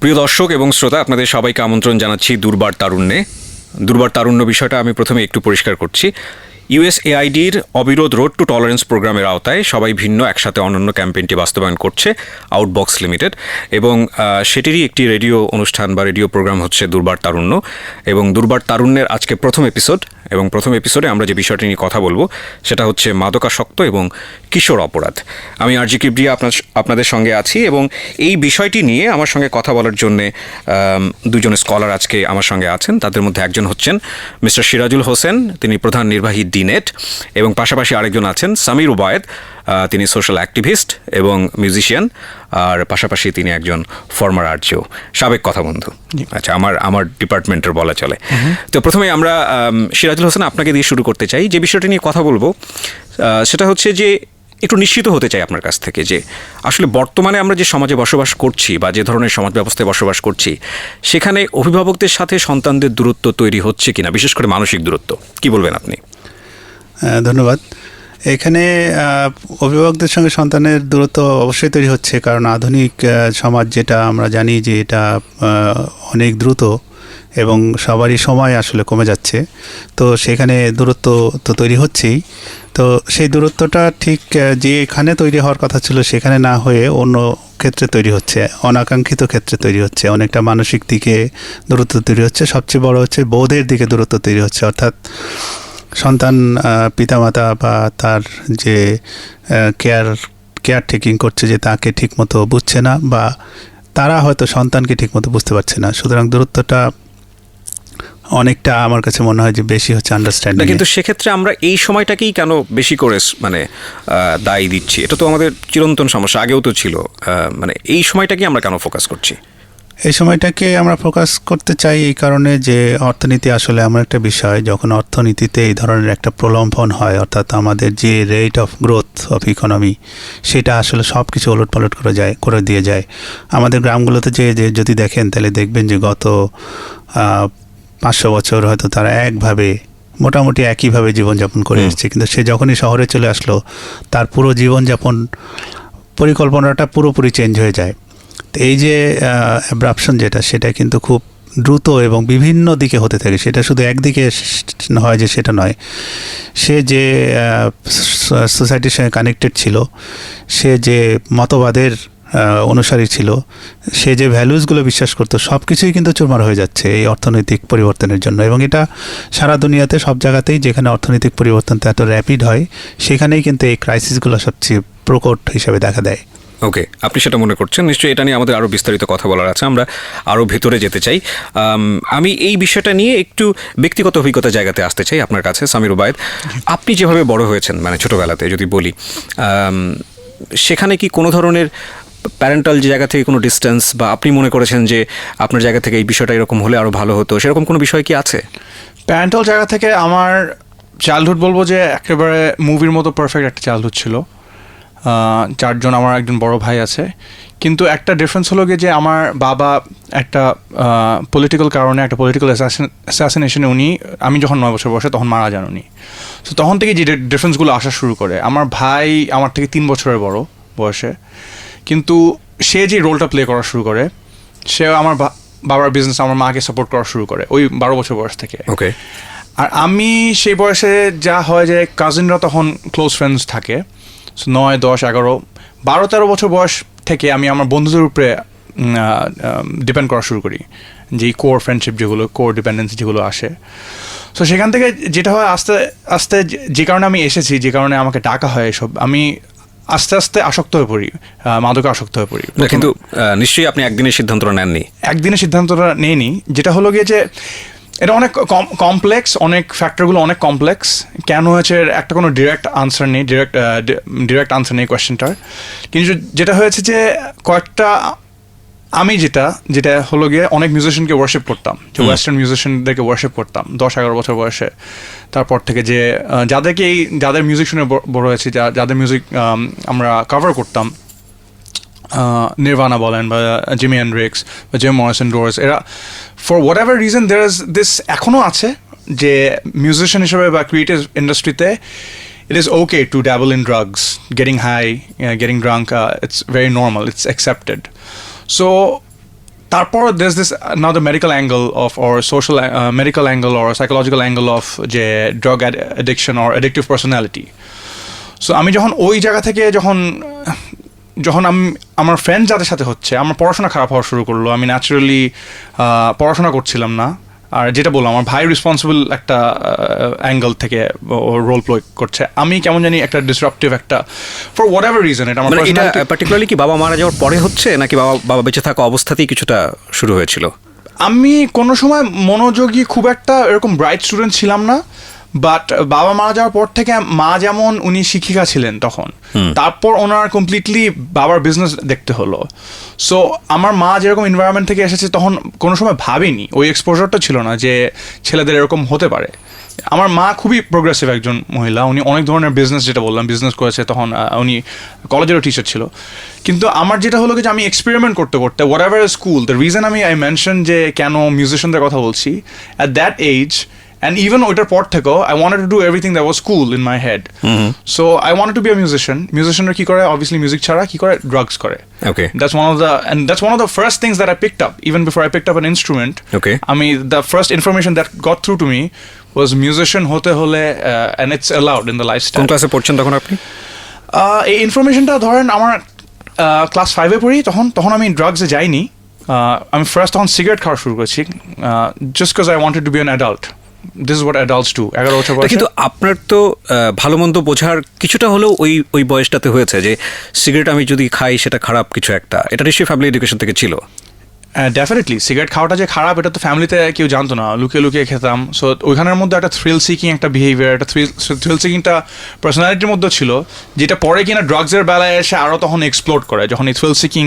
প্রিয় দর্শক এবং শ্রোতা, আপনাদের সবাইকে আমন্ত্রণ জানাচ্ছি দুর্বার তারুণ্যে। দুর্বার তারুণ্য বিষয়টা আমি প্রথমে একটু পরিষ্কার করছি। ইউএসএআইডির অবিরোধ রোড টু টলারেন্স প্রোগ্রামের আওতায় সবাই ভিন্ন একসাথে অনন্য ক্যাম্পেইনটি বাস্তবায়ন করছে আউটবক্স লিমিটেড, এবং সেটিরই একটি রেডিও অনুষ্ঠান বা রেডিও প্রোগ্রাম হচ্ছে দুর্বার তারুণ্য। এবং দুর্বার তারুণ্যের আজকে প্রথম এপিসোড, এবং প্রথম এপিসোডে আমরা যে বিষয়টি নিয়ে কথা বলবো সেটা হচ্ছে মাদকাসক্ত এবং কিশোর অপরাধ। আমি আরজি কিবরিয়া আপনাদের সঙ্গে আছি, এবং এই বিষয়টি নিয়ে আমার সঙ্গে কথা বলার জন্যে দুজন স্কলার আজকে আমার সঙ্গে আছেন। তাদের মধ্যে একজন হচ্ছেন মিস্টার সিরাজুল হোসেন, তিনি প্রধান নির্বাহী ডিনেট, এবং পাশাপাশি আরেকজন আছেন সামির উবায়েদ, তিনি সোশ্যাল অ্যাক্টিভিস্ট এবং মিউজিশিয়ান, আর পাশাপাশি তিনি একজন ফর্মার আরজিও, সাবেক কথা বন্ধু। আচ্ছা, আমার ডিপার্টমেন্টের বলা চলে। তো প্রথমে আমরা সিরাজুল হোসেন আপনাকে দিয়ে শুরু করতে চাই। যে বিষয়টি নিয়ে কথা বলবো সেটা হচ্ছে যে একটু নিশ্চিত হতে চাই আপনার কাছ থেকে যে আসলে বর্তমানে আমরা যে সমাজে বসবাস করছি বা যে ধরনের সমাজ ব্যবস্থায় বসবাস করছি সেখানে অভিভাবকদের সাথে সন্তানদের দূরত্ব তৈরি হচ্ছে কিনা, বিশেষ করে মানসিক দূরত্ব, কি বলবেন আপনি? ধন্যবাদ। এখানে অভিভাবকদের সঙ্গে সন্তানের দূরত্ব অবশ্যই তৈরি হচ্ছে, কারণ আধুনিক সমাজ যেটা আমরা জানি যে এটা অনেক দ্রুত এবং সবারই সময় আসলে কমে যাচ্ছে, তো সেখানে দূরত্ব তো তৈরি হচ্ছেই। তো সেই দূরত্বটা ঠিক যেখানে তৈরি হওয়ার কথা ছিল সেখানে না হয়ে অন্য ক্ষেত্রে তৈরি হচ্ছে, অনাকাঙ্ক্ষিত ক্ষেত্রে তৈরি হচ্ছে, অনেকটা মানসিক দিকে দূরত্ব তৈরি হচ্ছে। সবচেয়ে বড় হচ্ছে বোধের দিকে দূরত্ব তৈরি হচ্ছে, অর্থাৎ সন্তান পিতামাতা বা তার যে কেয়ার টেকিং করছে যে তাকে ঠিকমতো বুঝছে না, বা তারা হয়তো সন্তানকে ঠিকমতো বুঝতে পারছে না। সুতরাং দূরত্বটা অনেকটা আমার কাছে মনে হয় যে বেশি হচ্ছে আন্ডারস্ট্যান্ডিং। কিন্তু সেক্ষেত্রে আমরা এই সময়টাকেই কেন বেশি করে দায়ী দিচ্ছি? এটা তো আমাদের চিরন্তন সমস্যা, আগেও তো ছিল। এই সময়টাকেই আমরা কেন ফোকাস করছি? এই সময়টাকে আমরা ফোকাস করতে চাই এই কারণে যে অর্থনীতি আসলে এমন একটা বিষয়, যখন অর্থনীতিতে এই ধরনের একটা প্রলম্বন হয়, অর্থাৎ আমাদের যে rate of growth of economy সেটা আসলে সব কিছু ওলটপালট করে দিয়ে যায়। আমাদের গ্রামগুলোতে যে যদি দেখেন তাহলে দেখবেন যে গত 500 বছর হয়তো তারা মোটামুটি একইভাবে জীবনযাপন করে এসছে, কিন্তু সে যখনই শহরে চলে আসলো তার পুরো জীবনযাপন পরিকল্পনাটা পুরোপুরি চেঞ্জ হয়ে যায়। এই যে অ্যাব্রাপশন যেটা, সেটা কিন্তু খুব দ্রুত এবং বিভিন্ন দিকে হতে থাকে। সেটা শুধু একদিকে হয় যে সেটা নয়। সে যে সোসাইটির সঙ্গে কানেক্টেড ছিল, সে যে মতবাদের অনুসারী ছিল, সে যে ভ্যালুসগুলো বিশ্বাস করতো, সব কিছুই কিন্তু চুরমার হয়ে যাচ্ছে এই অর্থনৈতিক পরিবর্তনের জন্য। এবং এটা সারা দুনিয়াতে সব জায়গাতেই যেখানে অর্থনৈতিক পরিবর্তনটা এত র্যাপিড হয় সেখানেই কিন্তু এই ক্রাইসিসগুলো সবচেয়ে প্রকট হিসাবে দেখা দেয়। ওকে, আপনি সেটা মনে করছেন। নিশ্চয়ই এটা নিয়ে আমাদের আরও বিস্তারিত কথা বলার আছে, আমরা আরও ভেতরে যেতে চাই। আমি এই বিষয়টা নিয়ে একটু ব্যক্তিগত অভিজ্ঞতা জায়গাতে আসতে চাই আপনার কাছে। সামির উবায়েদ, আপনি যেভাবে বড় হয়েছেন, ছোটোবেলাতে যদি বলি, সেখানে কি কোনো ধরনের প্যারেন্টাল জায়গা থেকে কোনো ডিস্টেন্স, বা আপনি মনে করেছেন যে আপনার জায়গা থেকে এই বিষয়টা এরকম হলে আরও ভালো হতো, সেরকম কোনো বিষয় কি আছে? প্যারেন্টাল জায়গা থেকে আমার চাইল্ডহুড বলবো যে একেবারে মুভির মতো পারফেক্ট একটা চাইল্ডহুড ছিল। 4 জন, আমার একজন বড় ভাই আছে। কিন্তু একটা ডিফারেন্স হলো গিয়ে যে আমার বাবা একটা পলিটিক্যাল কারণে, একটা পলিটিক্যাল অ্যাসাসিনেশনে আমি যখন 9 বছর বয়সে তখন মারা যান উনি। সো তখন থেকে যে ডিফারেন্সগুলো আসা শুরু করে। আমার ভাই আমার থেকে 3 বছরের বড় বয়সে, কিন্তু সে যে রোলটা প্লে করা শুরু করে, সে আমার বাবার বিজনেস, আমার মাকে সাপোর্ট করা শুরু করে ওই 12 বছর বয়স থেকে। ওকে। আর আমি সেই বয়সে যা হয় যে কাজিনরা তখন ক্লোজ ফ্রেন্ডস থাকে, 9, 10, 11, 12, 13 বছর বয়স থেকে আমি আমার বন্ধুদের উপরে ডিপেন্ড করা শুরু করি, যে কোর ফ্রেন্ডশিপ যেগুলো, কোর ডিপেন্ডেন্সি যেগুলো আসে। সো সেখান থেকে যেটা হয় আস্তে আস্তে, যে কারণে আমি এসেছি, যে কারণে আমাকে ডাকা হয় এসব, আমি আস্তে আস্তে আসক্ত হয়ে পড়ি, মাদকে আসক্ত হয়ে পড়ি। কিন্তু নিশ্চয়ই আপনি একদিনের সিদ্ধান্তটা নেননি? একদিনের সিদ্ধান্তটা নেইনি। যেটা হলো গিয়ে যে এটা অনেক কমপ্লেক্স, অনেক ফ্যাক্টরগুলো অনেক কমপ্লেক্স। কেন হয়েছে একটা কোনো ডিরেক্ট আনসার নেই কোয়েশ্চেনটার। কিন্তু যেটা হয়েছে যে কয়েকটা, আমি যেটা হলো গিয়ে অনেক মিউজিশিয়ানকে ওয়ার্শিপ করতাম, যে ওয়েস্টার্ন মিউজিশিয়ানদেরকে ওয়ার্শিপ করতাম 10-11 বছর বয়সে। তারপর থেকে যে যাদের মিউজিক শুনে বড় হয়েছে, যাদের মিউজিক আমরা কভার করতাম, নির্ভানা বলেন বা জিমি হেন্ড্রিক্স বা জিম মরিসন, ডোরস, এরা for whatever reason there is this এখনও আছে যে মিউজিশিয়ান হিসেবে বা ক্রিয়েটিভ ইন্ডাস্ট্রিতে it is okay to dabble in drugs, getting high, getting drunk. It's very normal, it's accepted. So তারপর there's this another medical angle of or social medical angle or psychological angle of যে drug addiction or addictive personality. So আমি যখন ওই জায়গা থেকে যখন আমি আমার ফ্রেন্ড যাদের সাথে হচ্ছে আমার পড়াশোনা খারাপ হওয়া শুরু করলো, আমি ন্যাচারালি পড়াশোনা করছিলাম না, আর যেটা বললাম আমার ভাই রেসপন্সিবল একটা অ্যাঙ্গেল থেকে রোল প্লে করছে, আমি কেমন জানি একটা ডিসরাপটিভ একটা ফর হোয়াট এভার রিজন এটা আমার মানে এটা পার্টিকুলারলি কি বাবা মারা যাওয়ার পরে হচ্ছে নাকি বাবা বেঁচে থাকা অবস্থাতেই কিছুটা শুরু হয়েছিল? আমি কোনো সময় মনোযোগী খুব একটা এরকম ব্রাইট স্টুডেন্ট ছিলাম না, বাট বাবা মারা যাওয়ার পর থেকে মা যেমন উনি শিক্ষিকা ছিলেন তখন, তারপর ওনার কমপ্লিটলি বাবার বিজনেস দেখতে হলো। সো আমার মা যেরকম এনভায়রনমেন্ট থেকে এসেছে তখন কোনো সময় ভাবিনি, ওই এক্সপোজারটা ছিল না যে ছেলেদের এরকম হতে পারে। আমার মা খুবই প্রোগ্রেসিভ একজন মহিলা, উনি অনেক ধরনের বিজনেস, যেটা বললাম বিজনেস করেছে, তখন উনি কলেজেরও টিচার ছিল। কিন্তু আমার যেটা হলো যে আমি এক্সপেরিমেন্ট করতে whatever school, the reason I mention যে কেন মিউজিশিয়ানদের কথা বলছি, at that age and even ওইটার পর থেকেও I wanted to do everything that was cool in my head. So I wanted to be a musician. Musicianরা কি করে, obviously music ছাড়া কি করে, drugs করে. Okay. That's one of the first things that I picked up even before I picked up an instrument. Okay. I mean the first information that got through to me was musician হতে হলে and it's allowed in the lifestyle. কোন ক্লাসে পড়ছেন তখন আপনি? এই ইনফরমেশনটা ধরেন আমার ক্লাস 5-এ পড়ি, তখন আমি ড্রাগসে যাইনি। আমি ফার্স্ট তখন সিগারেট খাওয়া শুরু করেছি just because I wanted to be an adult. This is what adults do. 11 বছর বয়সে। কিন্তু আপনার তো ভালো মন্দ বোঝার কিছুটা হলেও ওই বয়সটাতে হয়েছে যে সিগারেট আমি যদি খাই সেটা খারাপ কিছু একটা, এটা নিশ্চয়ই ফ্যামিলি এডুকেশন থেকে ছিল। ডেফিনেটলি সিগারেট খাওয়াটা যে খারাপ এটা তো ফ্যামিলিতে কেউ জানতো না, লুকিয়ে লুকিয়ে খেতাম। সো ওইখানের মধ্যে একটা থ্রিল সিকিং একটা বিহেভিয়ার, একটা থ্রিল সিকিংটা পার্সোনালিটির মধ্যে ছিল, যেটা পরে কিনা ড্রাগসের বেলায় এসে আরও তখন এক্সপ্লোর করে, যখন এই থ্রিল সিকিং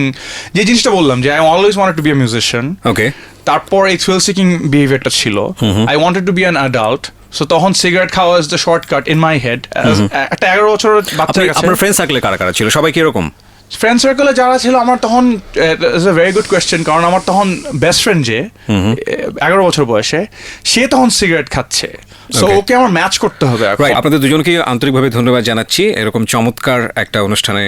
যে জিনিসটা বললাম যে I always wanted to be a musician. Okay. তারপর এই থ্রিল সিকিং বিহেভিয়ারটা ছিল, I wanted to be an adult. So তখন সিগারেট খাওয়া is the shortcut in my head. একটা 11 বছরের বাচ্চার কাছে। আপনার ফ্রেন্ড সার্কেলে কারা কারা ছিল, সবাই কি এরকম? ফ্রেন্ড সার্কেলে যারা ছিল আমার তখন, it's a very good question, কারণ আমার তখন বেস্ট ফ্রেন্ড যে 11 বছর বয়সে, সে তখন সিগারেট খাচ্ছে, সো ওকে আমার ম্যাচ করতে হবে। আপনাদের দুজনকে আন্তরিকভাবে ধন্যবাদ জানাচ্ছি এরকম চমৎকার একটা অনুষ্ঠানে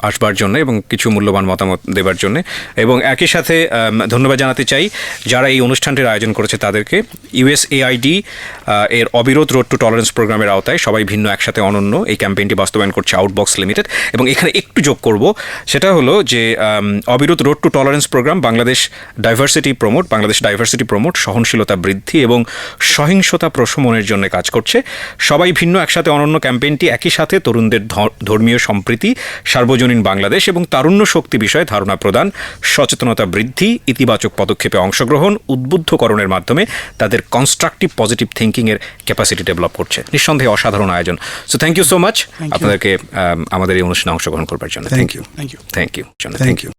আসবার জন্য এবং কিছু মূল্যবান মতামত দেবার জন্য, এবং একই সাথে ধন্যবাদ জানাতে চাই যারা এই অনুষ্ঠানটির আয়োজন করেছে তাদেরকে। USAID এর অবিরোধ রোড টু টলারেন্স প্রোগ্রামের আওতায় সবাই ভিন্ন একসাথে অনন্য এই ক্যাম্পেইনটি বাস্তবায়ন করছে আউটবক্স লিমিটেড। এবং এখানে একটু যোগ করব, সেটা হলো যে অবিরোধ road to tolerance programme Bangladesh diversity promote, সহনশীলতা বৃদ্ধি এবং সহিংসতা প্রশমনের জন্য কাজ করছে। সবাই ভিন্ন একসাথে অনন্য ক্যাম্পেইনটি একই সাথে তরুণদের ধর্মীয় সম্প্রীতি, সার্বজনীন বাংলাদেশ এবং তারুণ্য শক্তি বিষয়ে ধারণা প্রদান, সচেতনতা বৃদ্ধি, ইতিবাচক পদক্ষেপে অংশগ্রহণ, উদ্বুদ্ধকরণের মাধ্যমে তাদের কনস্ট্রাকটিভ পজিটিভ থিঙ্কিংয়ের ক্যাপাসিটি ডেভেলপ করছে। নিঃসন্দেহে অসাধারণ আয়োজন। So thank you so much আপনাদেরকে আমাদের এই অনুষ্ঠানে অংশগ্রহণ করবার জন্য। Thank you.